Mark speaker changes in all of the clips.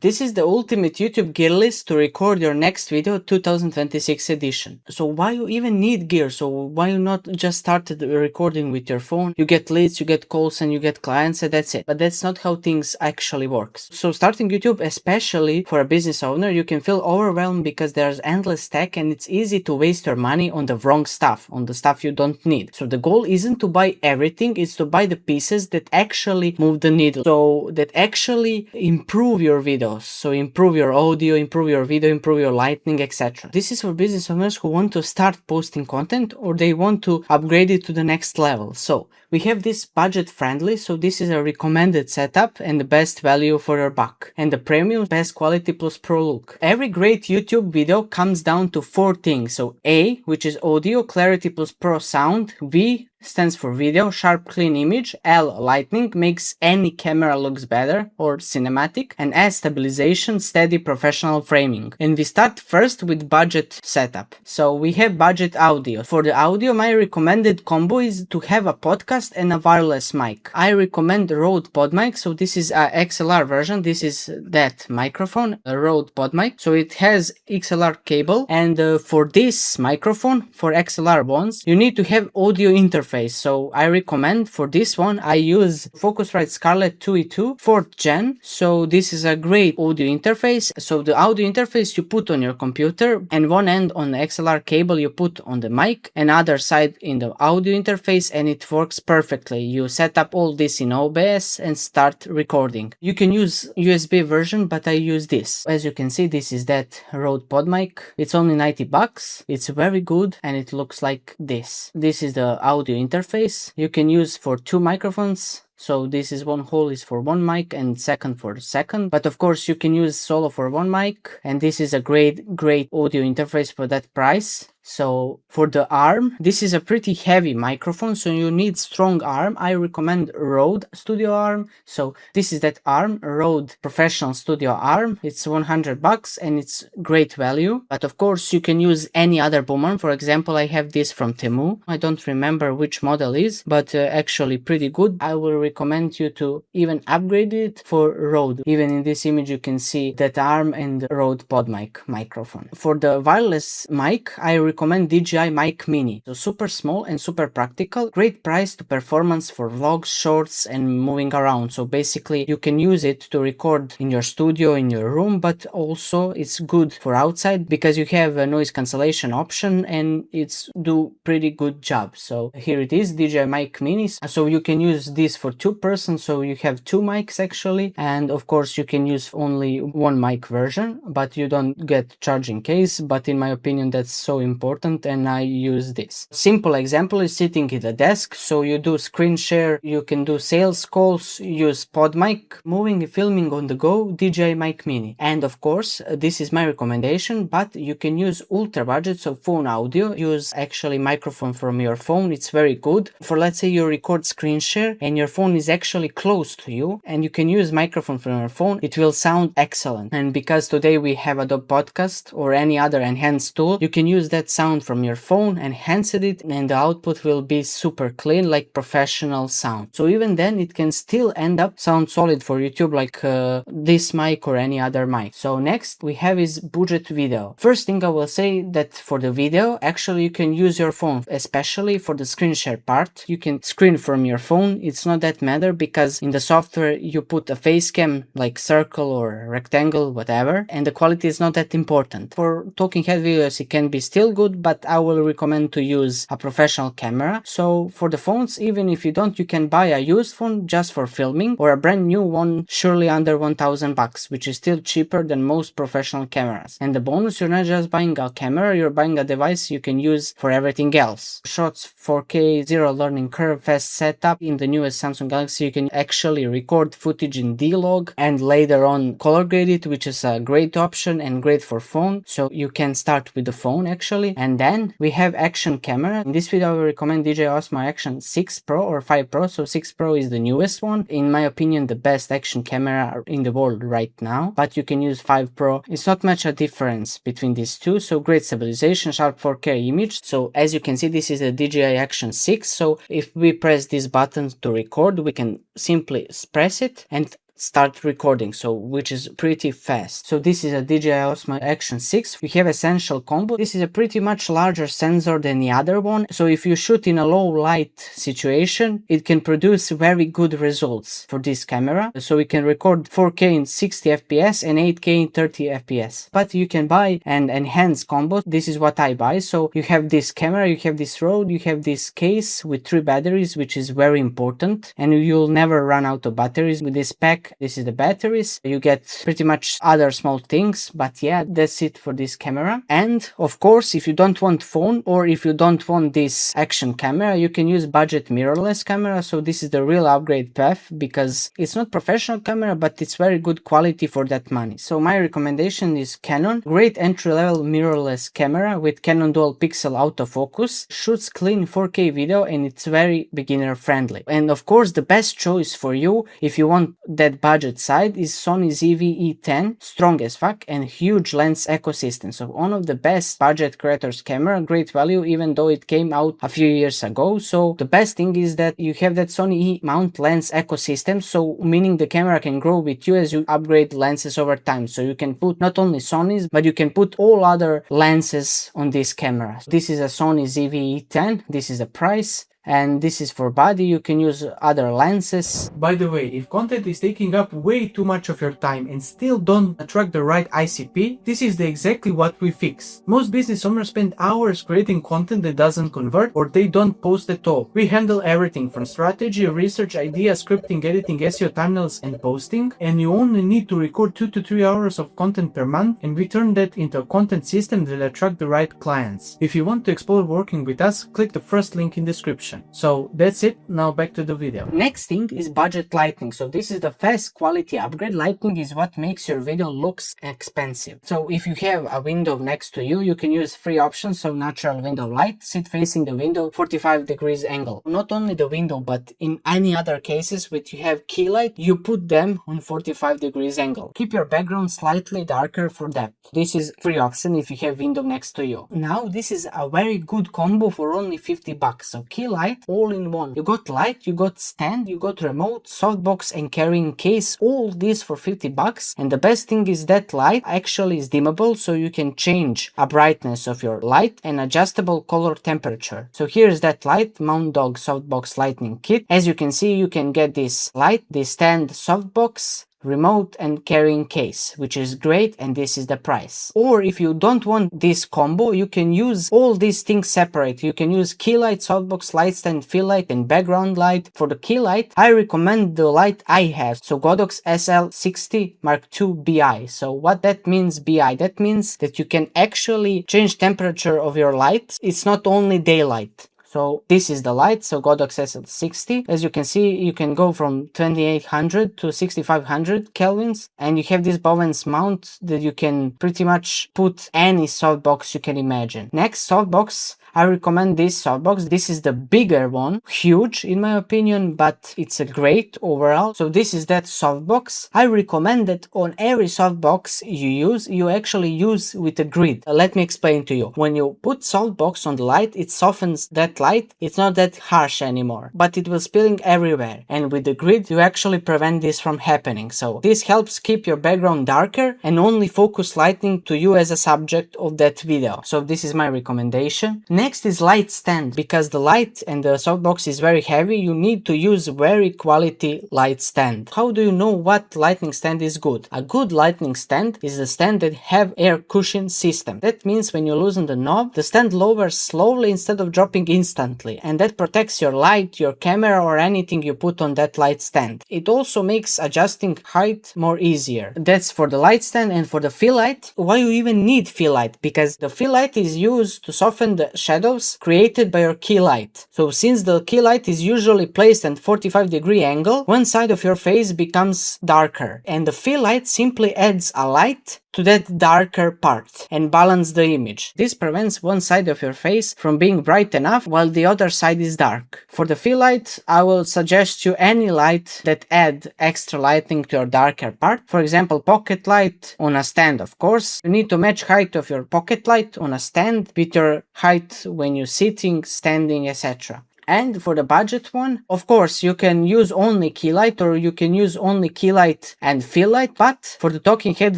Speaker 1: This is the ultimate YouTube gear list to record your next video 2026 edition. So why you even need gear? So why you not just started recording with your phone? You get leads, you get calls and you get clients and that's it. But that's not how things actually works. So starting YouTube, especially for a business owner, you can feel overwhelmed because there's endless tech and it's easy to waste your money on the wrong stuff, on the stuff you don't need. So the goal isn't to buy everything, it's to buy the pieces that actually move the needle. So that actually improve your videos. So improve your audio, improve your video, improve your lighting, etc. This is for business owners who want to start posting content or they want to upgrade it to the next level. So we have this budget friendly, so this is a recommended setup and the best value for your buck. And the premium, best quality plus pro look. Every great YouTube video comes down to 4 things. So A, which is audio, clarity plus pro sound. V stands for video, sharp clean image. L, lighting, makes any camera looks better or cinematic. And S, stabilization, steady professional framing. And we start first with budget setup. So we have budget audio. For the audio, my recommended combo is to have a podcast and a wireless mic. I recommend Rode pod mic. So this is a XLR version. This is that microphone, a Rode pod mic. So it has XLR cable. And for this microphone, for XLR ones, you need to have audio interface. So I recommend for this one, I use Focusrite Scarlett 2E2 4th gen. So this is a great audio interface. So the audio interface you put on your computer and one end on the XLR cable you put on the mic and other side in the audio interface and it works perfectly. You set up all this in OBS and start recording. You can use USB version, but I use this. As you can see, this is that Rode pod mic. It's only 90 bucks. It's very good and it looks like this. This is the audio interface you can use for 2 microphones. So this is one hole is for one mic and second for the second. But of course you can use solo for one mic and this is a great audio interface for that price. So for the arm, this is a pretty heavy microphone, so you need strong arm. I recommend Rode Studio arm. So this is that arm, Rode Professional Studio arm. It's 100 bucks and it's great value. But of course you can use any other boom arm. For example, I have this from Temu. I don't remember which model is, but actually pretty good. I will recommend you to even upgrade it for Rode. Even in this image you can see that arm and Rode pod mic microphone. For the wireless mic, I recommend DJI Mic Mini. So super small and super practical. Great price to performance for vlogs, shorts and moving around. So basically you can use it to record in your studio, in your room, but also it's good for outside because you have a noise cancellation option and it's do pretty good job. So here it is, DJI Mic Mini. So you can use this for 2 persons. So you have 2 mics actually. And of course you can use only one mic version, but you don't get charging case. But in my opinion, that's so important and I use this. Simple example is sitting at a desk. So you do screen share, you can do sales calls, use pod mic, moving, filming on the go, DJI Mic Mini. And of course, this is my recommendation, but you can use ultra budget, so phone audio, use actually microphone from your phone. It's very good. For let's say you record screen share and your phone is actually close to you and you can use microphone from your phone, it will sound excellent. And because today we have Adobe Podcast or any other enhanced tool, you can use that sound from your phone, enhance it, and the output will be super clean, like professional sound. So even then it can still end up sound solid for YouTube, like this mic or any other mic. So next we have is budget video. First thing I will say that for the video, actually you can use your phone, especially for the screen share part. You can screen from your phone. It's not that matter because in the software you put a face cam like circle or rectangle, whatever, and the quality is not that important. For talking head videos it can be still good, but I will recommend to use a professional camera. So for the phones, even if you don't, you can buy a used phone just for filming or a brand new one, surely under 1000 bucks, which is still cheaper than most professional cameras. And the bonus, you're not just buying a camera, you're buying a device you can use for everything else. Shots, 4K, zero learning curve, fast setup. In the newest Samsung Galaxy, you can actually record footage in D-Log and later on color grade it, which is a great option and great for phone. So you can start with the phone actually. And then we have action camera. In this video I will recommend DJI Osmo Action 6 Pro or 5 Pro. So 6 Pro is the newest one. In my opinion, the best action camera in the world right now. But you can use 5 Pro. It's not much a difference between these two. So great stabilization, sharp 4K image. So as you can see, this is a DJI Action 6. So if we press this button to record, we can simply press it and start recording, so which is pretty fast. So this is a DJI Osmo Action 6. We have essential combo. This is a pretty much larger sensor than the other one, so if you shoot in a low light situation, it can produce very good results for this camera. So we can record 4K in 60 FPS and 8K in 30 FPS. But you can buy an enhanced combo. This is what I buy. So you have this camera, you have this Rode, you have this case with 3 batteries, which is very important, and you'll never run out of batteries with this pack. This is the batteries. You get pretty much other small things, but yeah, that's it for this camera. And of course, if you don't want phone or if you don't want this action camera, you can use budget mirrorless camera. So this is the real upgrade path, because it's not professional camera, but it's very good quality for that money. So my recommendation is Canon. Great entry-level mirrorless camera with Canon dual pixel autofocus, shoots clean 4K video, and it's very beginner friendly. And of course, the best choice for you if you want that budget side is Sony ZV-E10, strong as fuck and huge lens ecosystem. So one of the best budget creators camera, great value even though it came out a few years ago. So the best thing is that you have that Sony E-mount lens ecosystem, so meaning the camera can grow with you as you upgrade lenses over time. So you can put not only Sony's, but you can put all other lenses on this camera. This is a Sony ZV-E10, this is the price. And this is for body. You can use other lenses. By the way, if content is taking up way too much of your time and still don't attract the right ICP, this is exactly what we fix. Most business owners spend hours creating content that doesn't convert or they don't post at all. We handle everything from strategy, research, idea, scripting, editing, SEO, thumbnails, and posting, and you only need to record 2 to 3 hours of content per month, and we turn that into a content system that attract the right clients. If you want to explore working with us, click the first link in description. So that's it, now back to the video. Next thing is budget lighting. So this is the fast quality upgrade. Lighting is what makes your video looks expensive. So if you have a window next to you, you can use free options. So natural window light, sit facing the window, 45 degrees angle. Not only the window, but in any other cases which you have key light, you put them on 45 degrees angle. Keep your background slightly darker for depth. This is free option if you have window next to you. Now this is a very good combo for only 50 bucks. So key light all in one. You got light, you got stand, you got remote, softbox and carrying case, all this for 50 bucks. And the best thing is that light actually is dimmable, so you can change a brightness of your light and adjustable color temperature. So here's that light, Mount Dog softbox lightning kit. As you can see, you can get this light, this stand, softbox, remote and carrying case, which is great, and this is the price. Or if you don't want this combo, you can use all these things separate. You can use key light, softbox, light stand, fill light and background light. For the key light, I recommend the light I have, so Godox SL60 Mark II BI. So what that means, BI, that means that you can actually change temperature of your light. It's not only daylight. So this is the light, so Godox SL60. As you can see, you can go from 2800 to 6500 kelvins, and you have this Bowens mount that you can pretty much put any softbox you can imagine. Next, softbox. I recommend this softbox. This is the bigger one, huge in my opinion, but it's a great overall. So this is that softbox. I recommend that on every softbox you actually use with a grid. Let me explain to you. When you put softbox on the light, it softens that light. It's not that harsh anymore, but it will spilling everywhere. And with the grid, you actually prevent this from happening. So this helps keep your background darker and only focus lighting to you as a subject of that video. So this is my recommendation. Next is light stand. Because the light and the softbox is very heavy, you need to use very quality light stand. How do you know what lighting stand is good? A good lighting stand is a stand that have air cushion system. That means when you loosen the knob, the stand lowers slowly instead of dropping instantly, and that protects your light, your camera or anything you put on that light stand. It also makes adjusting height more easier. That's for the light stand. And for the fill light, why you even need fill light? Because the fill light is used to soften the shadows created by your key light. So since the key light is usually placed at 45-degree angle, one side of your face becomes darker, and the fill light simply adds a light to that darker part and balance the image. This prevents one side of your face from being bright enough while the other side is dark. For the fill light, I will suggest you any light that add extra lighting to your darker part. For example, pocket light on a stand, of course. You need to match height of your pocket light on a stand with your height when you're sitting, standing, etc. And for the budget one, of course, you can use only key light, or you can use only key light and fill light, but for the talking head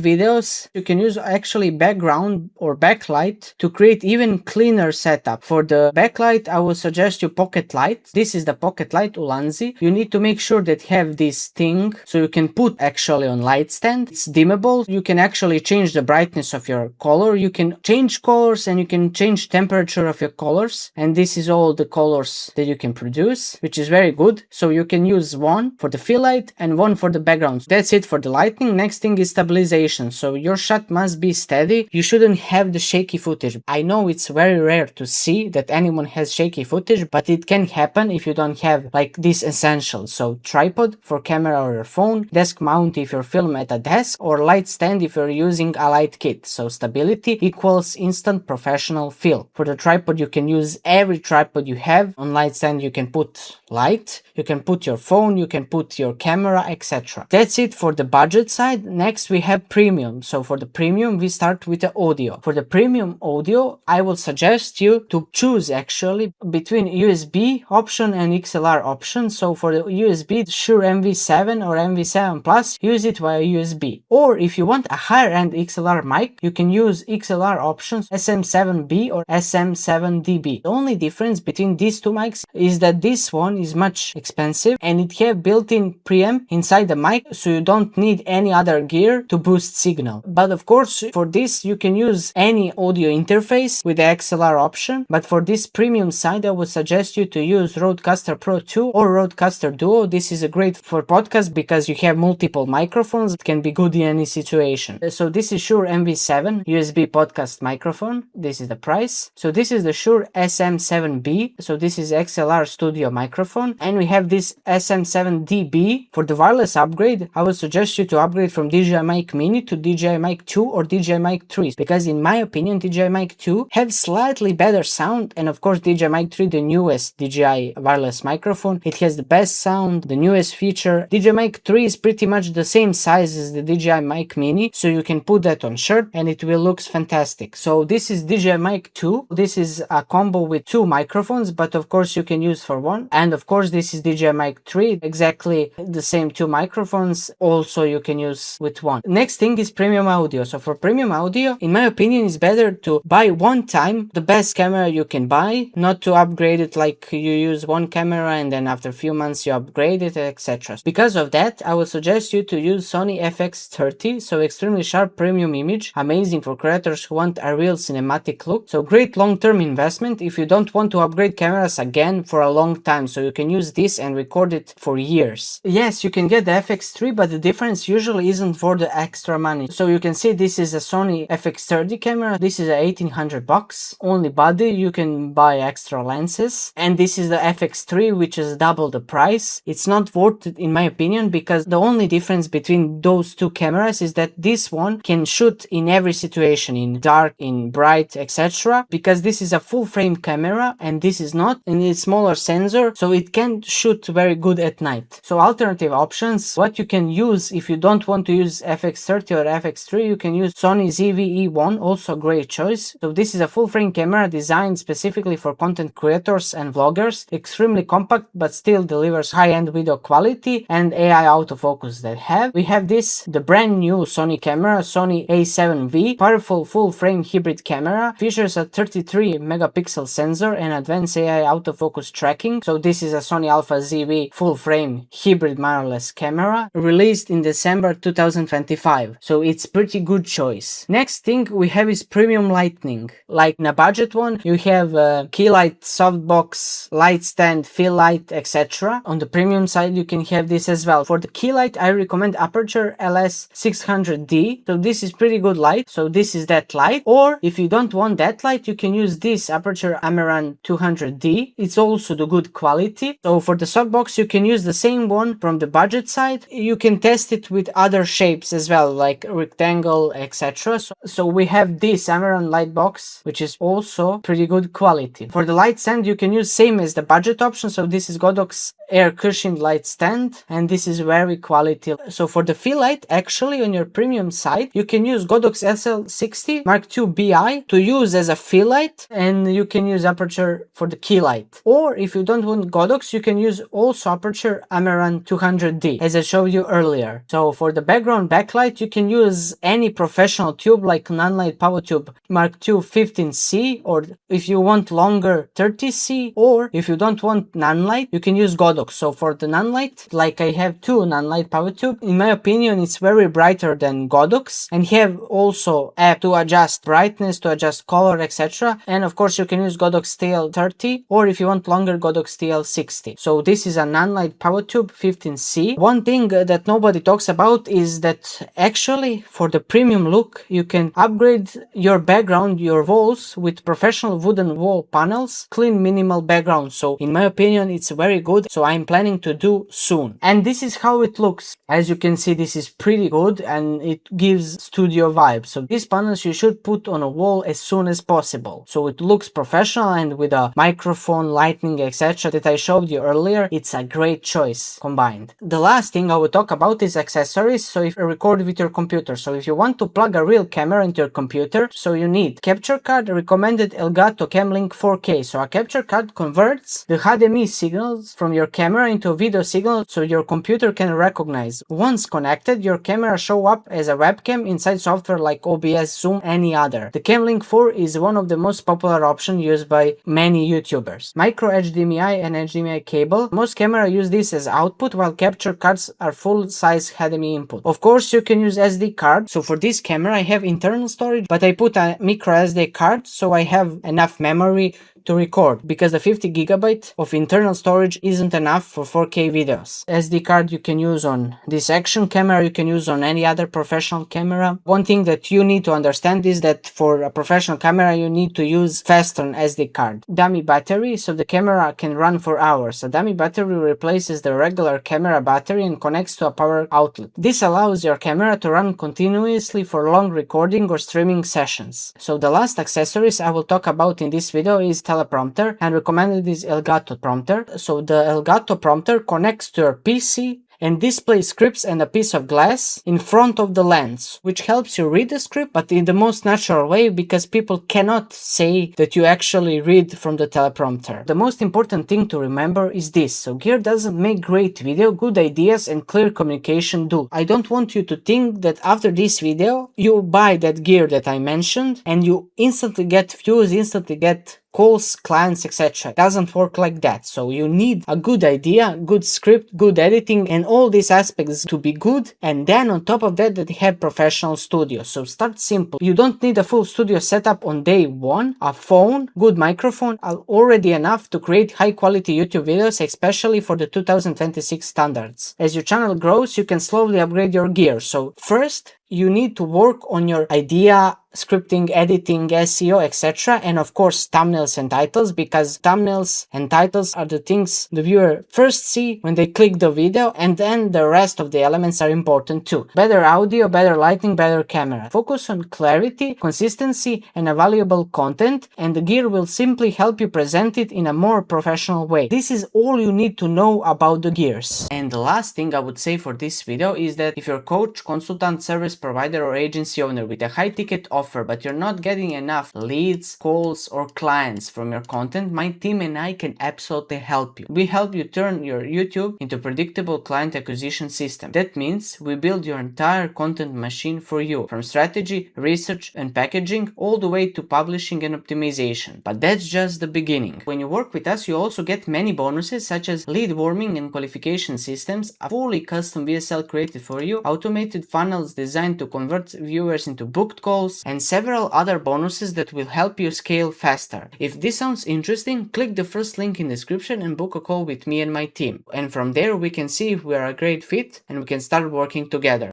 Speaker 1: videos, you can use actually background or backlight to create even cleaner setup. For the backlight, I will suggest you pocket light. This is the pocket light Ulanzi. You need to make sure that you have this thing so you can put actually on light stand. It's dimmable. You can actually change the brightness of your color. You can change colors and you can change temperature of your colors. And this is all the colors that you can produce, which is very good. So you can use one for the fill light and one for the background. That's it for the lighting. Next thing is stabilization. So your shot must be steady. You shouldn't have the shaky footage. I know it's very rare to see that anyone has shaky footage, but it can happen if you don't have like these essentials. So tripod for camera or your phone, desk mount if you're filming at a desk, or light stand if you're using a light kit. So stability equals instant professional feel. For the tripod, you can use every tripod you have. On light stand, you can put light, you can put your phone, you can put your camera, etc. That's it for the budget side. Next, we have premium. So for the premium, we start with the audio. For the premium audio, I will suggest you to choose actually between USB option and XLR option. So for the USB, Shure MV7 or MV7 Plus, use it via USB. Or if you want a higher end XLR mic, you can use XLR options SM7B or SM7DB. The only difference between these two mics is that this one is much expensive and it have built-in preamp inside the mic, so you don't need any other gear to boost signal. But of course, for this you can use any audio interface with the XLR option. But for this premium side, I would suggest you to use Rodecaster Pro 2 or Rodecaster Duo. This is a great for podcast because you have multiple microphones. It can be good in any situation. So this is Shure MV7 USB podcast microphone. This is the price. So this is the Shure SM7B. So this is XLR studio microphone. And we have this SM7DB. For the wireless upgrade, I would suggest you to upgrade from DJI Mic Mini to DJI Mic 2 or DJI Mic 3, because in my opinion DJI Mic 2 have slightly better sound, and of course DJI Mic 3, the newest DJI wireless microphone, it has the best sound, the newest feature. DJI Mic 3 is pretty much the same size as the DJI Mic Mini, so you can put that on shirt and it will look fantastic. So this is DJI Mic 2. This is a combo with two microphones, but of course you can use for one. And of course this is DJI Mic 3, exactly the same two microphones, also you can use with one. Next thing is premium audio. So for premium audio, in my opinion, it's better to buy one time the best camera you can buy, not to upgrade it like you use one camera and then after a few months you upgrade it, etc. Because of that, I would suggest you to use Sony FX30. So extremely sharp premium image, amazing for creators who want a real cinematic look. So great long-term investment if you don't want to upgrade cameras again for a long time. So you can use this and record it for years. Yes, you can get the FX3, but the difference usually isn't for the extra money. So you can see this is a Sony FX30 camera. This is a 1800 bucks. Only body, you can buy extra lenses. And this is the FX3, which is double the price. It's not worth it in my opinion, because the only difference between those two cameras is that this one can shoot in every situation, in dark, in bright, etc. Because this is a full frame camera and this is not, and it's smaller sensor, so it can shoot very good at night. So alternative options, what you can use if you don't want to use FX30 or FX3, you can use Sony ZV-E1, also great choice. So this is a full frame camera designed specifically for content creators and vloggers, extremely compact but still delivers high-end video quality and AI autofocus that have. We have this, the brand new Sony camera, Sony A7V, powerful full frame hybrid camera, features a 33 megapixel sensor and advanced AI autofocus tracking. So this is a Sony Alpha ZV full frame hybrid mirrorless camera, released in December 2025. So it's pretty good choice. Next thing we have is premium lighting. Like in a budget one, you have key light, softbox, light stand, fill light, etc. On the premium side, you can have this as well. For the key light, I recommend Aperture LS600D. So this is pretty good light. So this is that light. Or if you don't want that light, you can use this Aperture Amaran 200D. It's also the good quality. So for the softbox, you can use the same one from the budget side. You can test it with other shapes as well, like rectangle, etc. So we have this Amaran light box, which is also pretty good quality. For the light stand, you can use same as the budget option. So this is Godox air cushioned light stand, and this is very quality. So for the fill light, actually on your premium site, you can use Godox SL60 Mark II BI to use as a fill light, and you can use aperture for the key light. Or if you don't want Godox, you can use also aperture Amaran 200D, as I showed you earlier. So for the background backlight, you can use any professional tube like non-light power tube Mark II 15C, or if you want longer 30C, or if you don't want non-light, you can use Godox. So for the non-light, like I have two non-light power tube, in my opinion it's very brighter than Godox, and have also app to adjust brightness, to adjust color, etc. And of course you can use Godox TL30, or if you want longer, Godox TL60. So this is a non-light power tube 15C. One thing that nobody talks about is that actually for the premium look you can upgrade your background, your walls, with professional wooden wall panels, clean minimal background. So in my opinion it's very good, so I'm planning to do soon. And this is how it looks. As you can see, this is pretty good and it gives studio vibe. So these panels you should put on a wall as soon as possible, so it looks professional, and with a microphone, lighting, etc. that I showed you earlier, it's a great choice combined. The last thing I will talk about is accessories. So if you record with your computer, so if you want to plug a real camera into your computer, so you need capture card, recommended Elgato Camlink 4K. So a capture card converts the HDMI signals from your camera into a video signal so your computer can recognize. Once connected, your camera show up as a webcam inside software like OBS, Zoom, any other. The Camlink 4 is one of the most popular options used by many YouTubers. Micro HDMI and HDMI cable. Most cameras use this as output, while capture cards are full-size HDMI input. Of course, you can use SD card. So for this camera, I have internal storage, but I put a micro SD card so I have enough memory to record, because the 50 GB of internal storage isn't enough for 4K videos. SD card you can use on this action camera, you can use on any other professional camera. One thing that you need to understand is that for a professional camera you need to use fast on SD card. Dummy battery, so the camera can run for hours. A dummy battery replaces the regular camera battery and connects to a power outlet. This allows your camera to run continuously for long recording or streaming sessions. So the last accessories I will talk about in this video is teleprompter, and recommended is Elgato prompter. So the Elgato prompter connects to your PC and displays scripts and a piece of glass in front of the lens, which helps you read the script, but in the most natural way, because people cannot say that you actually read from the teleprompter. The most important thing to remember is this: so gear doesn't make great video, good ideas and clear communication do. I don't want you to think that after this video you buy that gear that I mentioned and you instantly get views, instantly get calls, clients, etc. Doesn't work like that. So you need a good idea, good script, good editing, and all these aspects to be good, and then on top of that they have professional studios. So start simple. You don't need a full studio setup on day one. A phone, good microphone are already enough to create high quality YouTube videos, especially for the 2026 standards. As your channel grows, you can slowly upgrade your gear. So first you need to work on your idea, scripting, editing, SEO, etc. and of course thumbnails and titles, because thumbnails and titles are the things the viewer first see when they click the video, and then the rest of the elements are important too. Better audio, better lighting, better camera. Focus on clarity, consistency and a valuable content, and the gear will simply help you present it in a more professional way. This is all you need to know about the gears. And the last thing I would say for this video is that if you're coach, consultant, service provider or agency owner with a high ticket offer, but you're not getting enough leads, calls or clients from your content, my team and I can absolutely help you. We help you turn your YouTube into a predictable client acquisition system. That means we build your entire content machine for you, from strategy, research and packaging all the way to publishing and optimization. But that's just the beginning. When you work with us, you also get many bonuses such as lead warming and qualification systems, a fully custom VSL created for you, automated funnels designed to convert viewers into booked calls, and several other bonuses that will help you scale faster. If this sounds interesting, click the first link in the description and book a call with me and my team. And from there we can see if we are a great fit and we can start working together.